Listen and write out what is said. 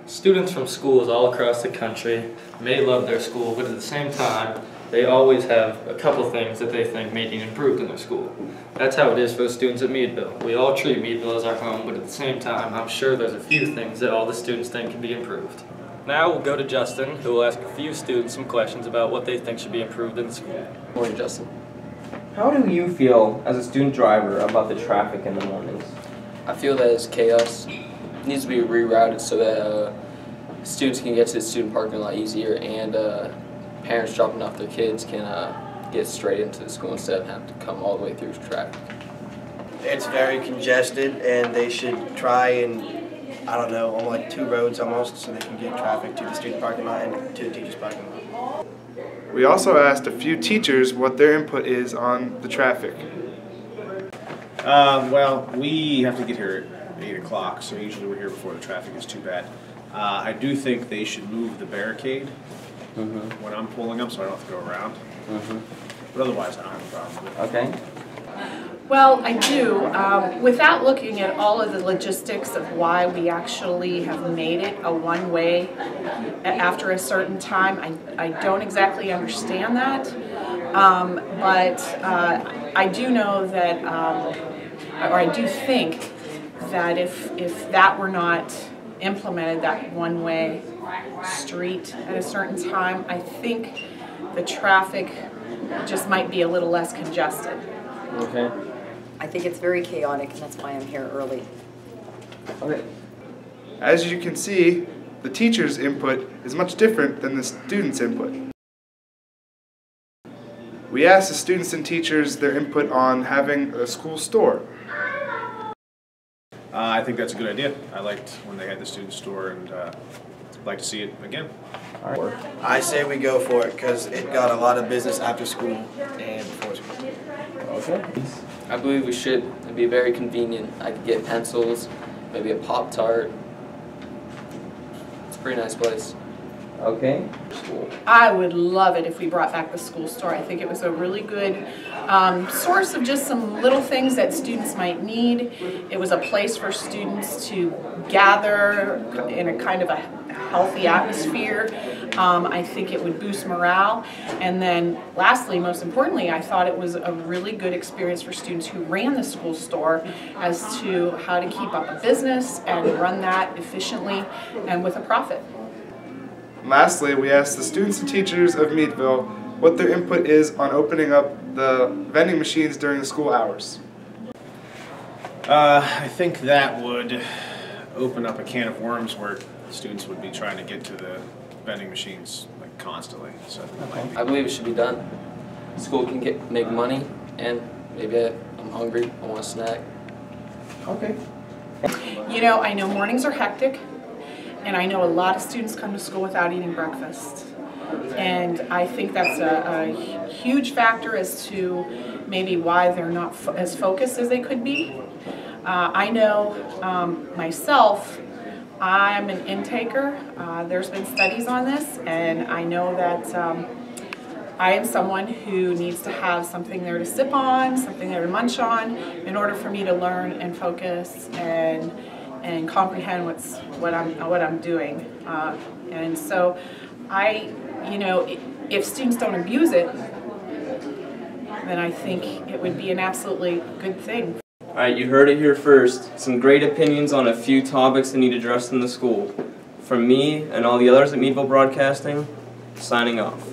Students from schools all across the country may love their school, but at the same time, they always have a couple things that they think may need improved in their school. That's how it is for the students at Meadville. We all treat Meadville as our home, but at the same time, I'm sure there's a few things that all the students think can be improved. Now we'll go to Justin, who will ask a few students some questions about what they think should be improved in the school. Morning, Justin. How do you feel as a student driver about the traffic in the mornings? I feel that it's chaos. It needs to be rerouted so that students can get to the student parking a lot easier, and parents dropping off their kids can get straight into the school instead of having to come all the way through traffic. It's very congested, and they should try and, I don't know, on like 2 roads almost, so they can get traffic to the student parking lot and to the teacher's parking lot. We also asked a few teachers what their input is on the traffic. Well, we have to get here at 8 o'clock, so usually we're here before the traffic is too bad. I do think they should move the barricade when I'm pulling up, so I don't have to go around. But otherwise, I don't have a problem with it. Okay. Well, I do. Without looking at all of the logistics of why we actually have made it a one-way after a certain time, I don't exactly understand that. But I do know that, or I do think that if that were not implemented, that one-way street at a certain time, I think the traffic just might be a little less congested. Okay. I think it's very chaotic, and that's why I'm here early. Okay. As you can see, the teacher's input is much different than the students' input. We asked the students and teachers their input on having a school store. I think that's a good idea. I liked when they had the student store, and I'd like to see it again. All right. I say we go for it because it got a lot of business after school and before school. Okay. I believe we should. It'd be very convenient. I could get pencils, maybe a Pop-Tart. It's a pretty nice place. Okay. I would love it if we brought back the school store. I think it was a really good source of just some little things that students might need. It was a place for students to gather in a kind of a healthy atmosphere. I think it would boost morale. And then lastly, most importantly, I thought it was a really good experience for students who ran the school store as to how to keep up a business and run that efficiently and with a profit. Lastly, we asked the students and teachers of Meadville what their input is on opening up the vending machines during the school hours. I think that would open up a can of worms where students would be trying to get to the vending machines like constantly. So I believe it should be done. School can make money, and maybe I'm hungry, I want a snack. Okay. You know, I know mornings are hectic, and I know a lot of students come to school without eating breakfast. And I think that's a huge factor as to maybe why they're not as focused as they could be. I know myself, I'm an intaker. There's been studies on this, and I know that I am someone who needs to have something there to sip on, something there to munch on, in order for me to learn and focus and comprehend what I'm doing. And so you know, if students don't abuse it, then I think it would be an absolutely good thing. Alright, you heard it here first. Some great opinions on a few topics that need addressed in the school. From me and all the others at Meadville Broadcasting, signing off.